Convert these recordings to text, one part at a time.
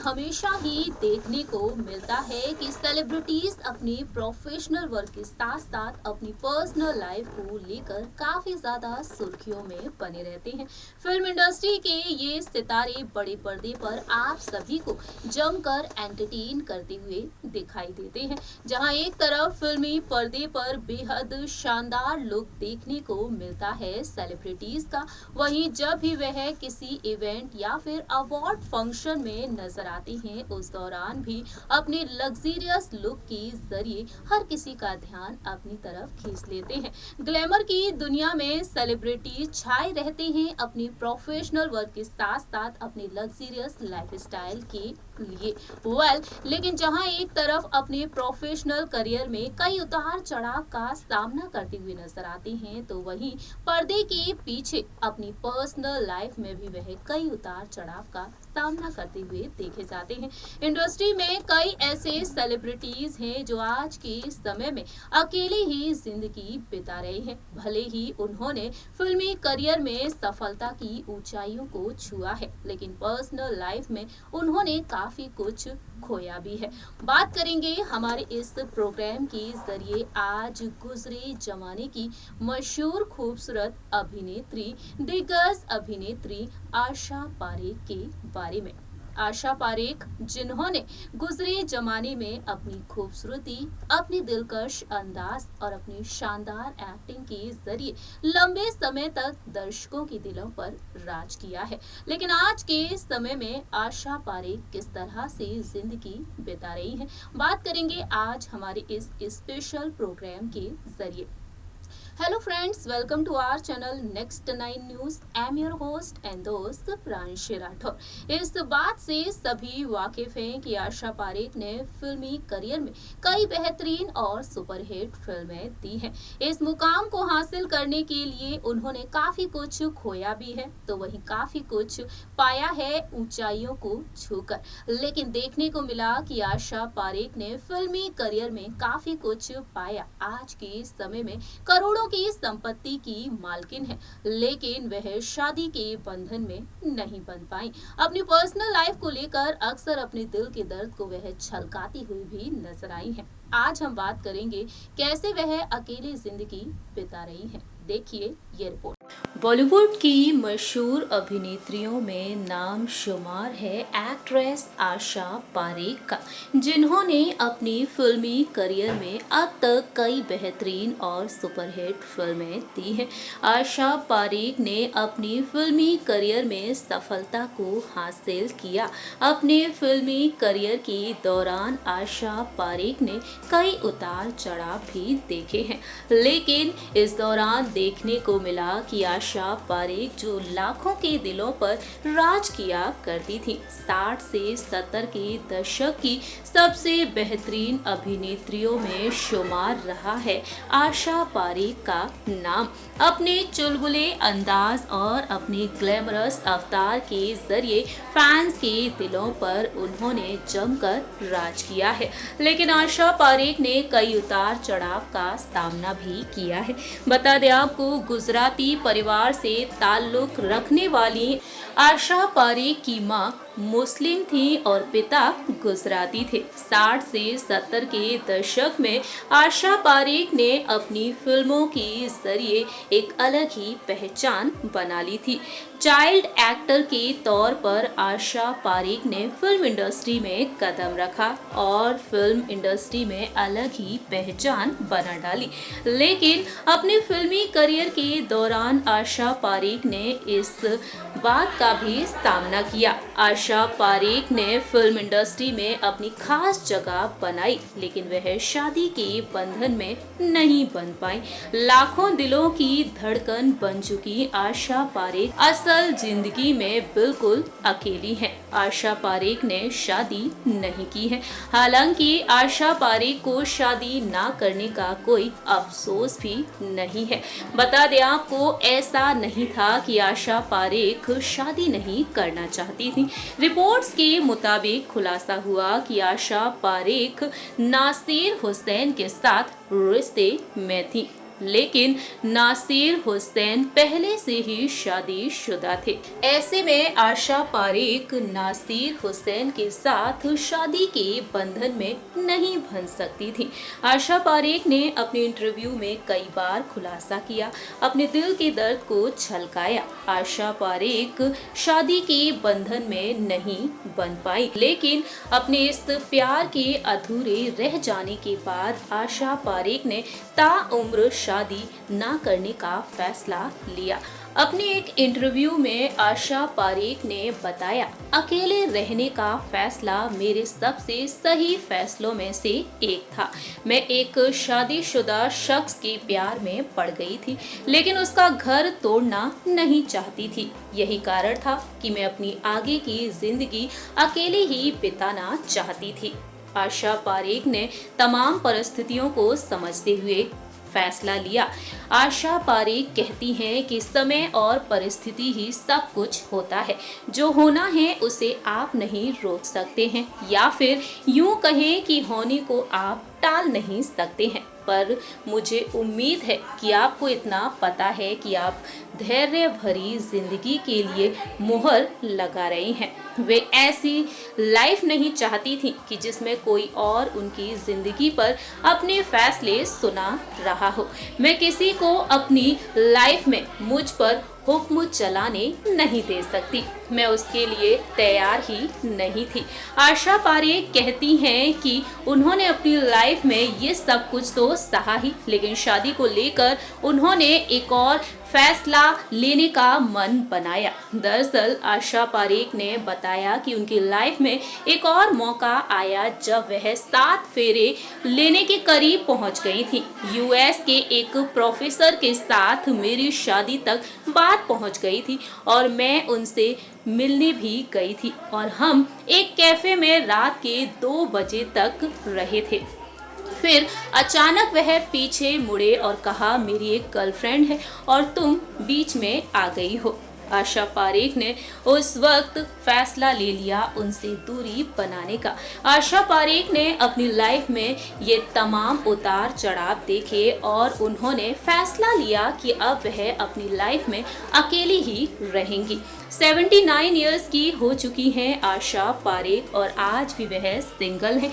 हमेशा ही देखने को मिलता है कि सेलिब्रिटीज अपनी प्रोफेशनल वर्क के साथ साथ अपनी पर्सनल लाइफ को लेकर काफी ज्यादा सुर्खियों में बने रहते हैं। फिल्म इंडस्ट्री के ये सितारे बड़े पर्दे पर आप सभी को जमकर एंटरटेन करते हुए दिखाई देते हैं। जहां एक तरफ फिल्मी पर्दे पर बेहद शानदार लुक देखने को मिलता है सेलिब्रिटीज का, वहीं जब भी वह किसी इवेंट या फिर अवार्ड फंक्शन में नजर आते हैं उस दौरान भी अपने लग्जरियस लुक के जरिए हर किसी का ध्यान अपनी तरफ खींच लेते हैं। ग्लैमर की दुनिया में सेलिब्रिटी छाए रहते हैं अपनी प्रोफेशनल वर्क के साथ साथ अपने लग्जरियस लाइफस्टाइल के लिए। लेकिन जहां एक तरफ अपने प्रोफेशनल करियर में कई उतार चढ़ाव का सामना करते हुए नजर आते हैं, तो वहीं पर्दे के पीछे अपनी पर्सनल लाइफ में भी वह कई उतार चढ़ाव का सामना करते हुए देखे जाते हैं। इंडस्ट्री में कई ऐसे सेलिब्रिटीज हैं जो आज के समय में अकेले ही जिंदगी बिता रहे हैं। भले ही उन्होंने फिल्मी करियर में सफलता की ऊंचाइयों को छुआ है, लेकिन पर्सनल लाइफ में उन्होंने काफी कुछ खोया भी है। बात करेंगे हमारे इस प्रोग्राम के जरिए आज गुजरे जमाने की मशहूर खूबसूरत अभिनेत्री, दिग्गज अभिनेत्री आशा पारेख के बारे में। आशा पारेख, जिन्होंने गुजरे जमाने में अपनी खूबसूरती, अपनी दिलकश अंदाज और अपनी शानदार एक्टिंग के जरिए लंबे समय तक दर्शकों के दिलों पर राज किया है, लेकिन आज के समय में आशा पारेख किस तरह से जिंदगी बिता रही हैं, बात करेंगे आज हमारे इस स्पेशल प्रोग्राम के जरिए। Hello friends, welcome to our channel next 9 news. I am your host and दोस्त प्रांशी राठौर। इस बात से सभी वाकिफ हैं कि आशा पारेख ने फिल्मी करियर में कई बेहतरीन और सुपरहिट फिल्में दी हैं। इस मुकाम को हासिल करने के लिए उन्होंने काफी कुछ खोया भी है, तो वहीं काफी कुछ पाया है ऊंचाइयों को छूकर। लेकिन देखने को मिला कि आशा पारेख ने फिल्मी करियर में काफी कुछ पाया। आज के समय में करोड़ों की संपत्ति की मालकिन है, लेकिन वह शादी के बंधन में नहीं बन पाई। अपनी पर्सनल लाइफ को लेकर अक्सर अपने दिल के दर्द को वह छलकाती हुई भी नजर आई है। आज हम बात करेंगे कैसे वह अकेली जिंदगी बिता रही हैं। देखिए ये रिपोर्ट। बॉलीवुड की मशहूर अभिनेत्रियों में नाम शुमार है एक्ट्रेस आशा पारेख का, जिन्होंने अपनी फिल्मी करियर में अब तक कई बेहतरीन और सुपरहिट फिल्में दी हैं। आशा पारेख ने अपनी फिल्मी करियर में सफलता को हासिल किया। अपने फिल्मी करियर के दौरान आशा पारेख ने कई उतार चढ़ाव भी देखे हैं, लेकिन इस दौरान देखने को मिला कि आशा पारेख जो लाखों के दिलों पर राज किया करती थी, 60 से 70 के दशक की सबसे बेहतरीन अभिनेत्रियों में शुमार रहा है आशा पारेख का नाम। अपने चुलबुले अंदाज और अपने ग्लैमरस अवतार के जरिए फैंस के दिलों पर उन्होंने जमकर राज किया है, लेकिन आशा पारेख ने कई उतार चढ़ाव का सामना भी किया है। बता दें आपको, गुजराती परिवार से ताल्लुक रखने वाली आशा पारेख की मां मुस्लिम थी और पिता गुजराती थे। 60 से 70 के दशक में आशा पारेख ने अपनी फिल्मों के जरिए एक अलग ही पहचान बना ली थी। चाइल्ड एक्टर के तौर पर आशा पारेख ने फिल्म इंडस्ट्री में कदम रखा और फिल्म इंडस्ट्री में अलग ही पहचान बना डाली, लेकिन अपने फिल्मी करियर के दौरान आशा पारेख ने इस बात का भी सामना किया। आशा पारेख ने फिल्म इंडस्ट्री में अपनी खास जगह बनाई, लेकिन वह शादी के बंधन में नहीं बन पाई। लाखों दिलों की धड़कन बन चुकी आशा पारेख असल जिंदगी में बिल्कुल अकेली हैं। आशा पारेख ने शादी नहीं की है। हालांकि आशा पारेख को शादी ना करने का कोई अफसोस भी नहीं है। बता दें आपको, ऐसा नहीं था कि आशा पारेख शादी नहीं करना चाहती थी। रिपोर्ट्स के मुताबिक खुलासा हुआ कि आशा पारेख नासिर हुसैन के साथ रिश्ते में थी। लेकिन नासिर हुसैन पहले से ही शादीशुदा थे। ऐसे में आशा पारेख नासिर हुसैन के साथ शादी के बंधन में नहीं बंध सकती थी। आशा पारेख ने अपने इंटरव्यू में कई बार खुलासा किया, अपने दिल के दर्द को छलकाया। आशा पारेख शादी के बंधन में नहीं बन पाई, लेकिन अपने इस प्यार के अधूरे रह जाने के बाद आशा पारेख ने ताउम्र शादी ना करने का फैसला लिया। अपने एक इंटरव्यू में आशा पारेख ने बताया, अकेले रहने का फैसला मेरे सबसे सही फैसलों में से एक था। मैं एक शादीशुदा शख्स के प्यार में पड़ गई थी, लेकिन उसका घर तोड़ना नहीं चाहती थी। यही कारण था कि मैं अपनी आगे की जिंदगी अकेले ही बिताना चाहती थी। आशा पारेख ने तमाम परिस्थितियों को समझते हुए फैसला लिया। आशा पारेख कहती हैं कि समय और परिस्थिति ही सब कुछ होता है। जो होना है उसे आप नहीं रोक सकते हैं, या फिर यूं कहें कि होने को आप टाल नहीं सकते हैं। पर मुझे उम्मीद है कि आपको इतना पता है कि आप धैर्य भरी जिंदगी के लिए मुहर लगा रही हैं। वे ऐसी लाइफ नहीं चाहती थी कि जिसमें कोई और उनकी जिंदगी पर अपने फैसले सुना रहा हो। मैं किसी को अपनी लाइफ में मुझ पर हुक्म चलाने नहीं दे सकती, मैं उसके लिए तैयार ही नहीं थी। आशा पारेख कहती हैं कि उन्होंने अपनी लाइफ में ये सब कुछ तो सहा ही, लेकिन शादी को लेकर उन्होंने एक और फैसला लेने का मन बनाया। दरअसल आशा पारेख ने बताया कि उनकी लाइफ में एक और मौका आया जब वह 7 फेरे लेने के करीब पहुंच गई थी। यूएस के एक प्रोफेसर के साथ मेरी शादी तक बात पहुंच गई थी और मैं उनसे मिलने भी गई थी और हम एक कैफे में रात के 2 बजे तक रहे थे। फिर अचानक वह पीछे मुड़े और कहा, मेरी एक गर्लफ्रेंड है और तुम बीच में आ गई हो। आशा पारेख ने उस वक्त फैसला ले लिया उनसे दूरी बनाने का। आशा पारेख ने अपनी लाइफ में ये तमाम उतार चढ़ाव देखे और उन्होंने फैसला लिया कि अब वह अपनी लाइफ में अकेली ही रहेंगी। 79 इयर्स की हो चुकी हैं आशा पारेख और आज भी वह सिंगल हैं।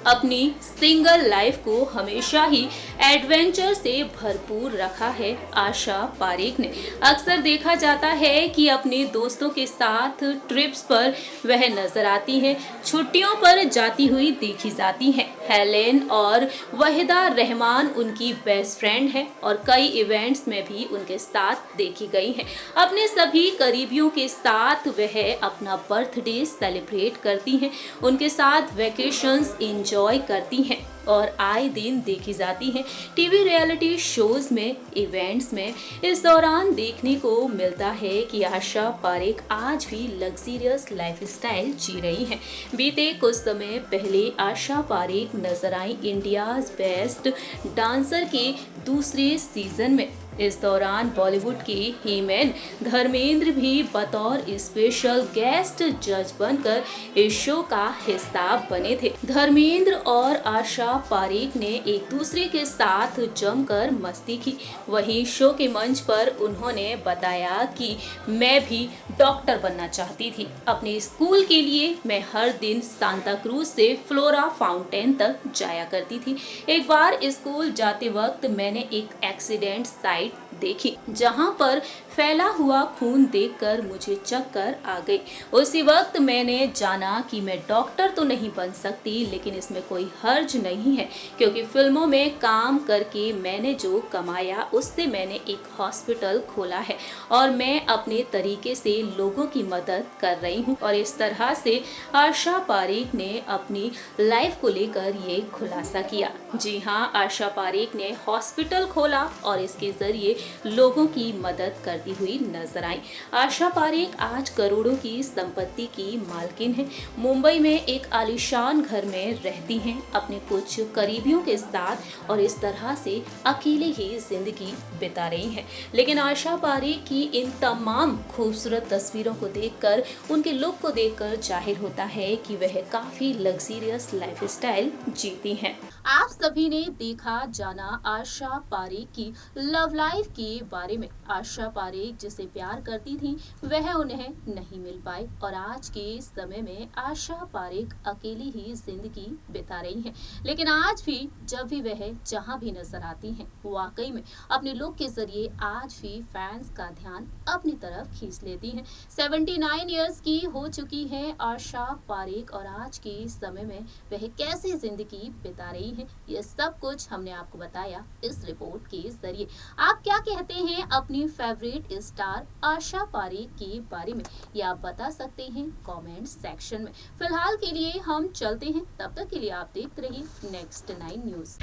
अपनी सिंगल लाइफ को हमेशा ही एडवेंचर से भरपूर रखा है आशा पारेख ने। अक्सर देखा जाता है कि अपने दोस्तों के साथ ट्रिप्स पर वह नजर आती हैं, छुट्टियों पर जाती हुई देखी जाती हैं। हेलेन और वहीदा रहमान उनकी बेस्ट फ्रेंड है और कई इवेंट्स में भी उनके साथ देखी गई हैं। अपने सभी करीबियों के साथ वह अपना बर्थडे सेलिब्रेट करती हैं, उनके साथ वेकेशंस एंजॉय करती हैं और आए दिन देखी जाती हैं टीवी रियलिटी शोज में, इवेंट्स में। इस दौरान देखने को मिलता है कि आशा पारेख आज भी लग्जरियस लाइफस्टाइल जी रही हैं। बीते कुछ समय पहले आशा पारेख नजर आई इंडियाज बेस्ट डांसर के दूसरे सीजन में। इस दौरान बॉलीवुड के हीमैन धर्मेंद्र भी बतौर स्पेशल गेस्ट जज बनकर इस शो का हिस्सा बने थे। धर्मेंद्र और आशा पारेख ने एक दूसरे के साथ जमकर मस्ती की। वहीं शो के मंच पर उन्होंने बताया कि मैं भी डॉक्टर बनना चाहती थी। अपने स्कूल के लिए मैं हर दिन सांता क्रूज से फ्लोरा फाउंटेन तक जाया करती थी। एक बार स्कूल जाते वक्त मैंने एक एक्सीडेंट साइट देखी जहां पर फैला हुआ खून देखकर मुझे चक्कर आ गई। उसी वक्त मैंने जाना कि मैं डॉक्टर तो नहीं बन सकती, लेकिन इसमें कोई हर्ज नहीं है क्योंकि फिल्मों में काम करके मैंने जो कमाया उससे मैंने एक हॉस्पिटल खोला है और मैं अपने तरीके से लोगों की मदद कर रही हूँ। और इस तरह से आशा पारेख ने अपनी लाइफ को लेकर ये खुलासा किया। जी हाँ, आशा पारेख ने हॉस्पिटल खोला और इसके जरिए लोगों की मदद करती हुई नजर आई। आशा पारेख आज करोड़ों की संपत्ति की मालकिन है। मुंबई में एक आलीशान घर में रहती हैं अपने कुछ करीबियों के साथ और इस तरह से अकेले ही जिंदगी बिता रही हैं। लेकिन आशा पारेख की इन तमाम खूबसूरत तस्वीरों को देखकर, उनके लुक को देखकर जाहिर होता है कि वह काफी लग्जरियस लाइफस्टाइल जीती हैं। आप सभी ने देखा जाना आशा पारेख की लव लाइफ के बारे में। आशा पारेख जिसे प्यार करती थी वह उन्हें नहीं मिल पाई और आज के समय में आशा पारेख अकेली ही जिंदगी बिता रही हैं। लेकिन आज भी जब भी वह जहां भी नजर आती हैं, वाकई में अपने लुक के जरिए आज भी फैंस का ध्यान अपनी तरफ खींच लेती हैं। 79 इयर्स की हो चुकी है आशा पारेख और आज के समय में वह कैसी जिंदगी बिता रही है, ये सब कुछ हमने आपको बताया इस रिपोर्ट के जरिए। आप क्या कहते हैं अपनी फेवरेट स्टार आशा पारेख के बारे में, ये आप बता सकते हैं कमेंट सेक्शन में। फिलहाल के लिए हम चलते हैं, तब तक के लिए आप देखते रहिए नेक्स्ट 9 न्यूज।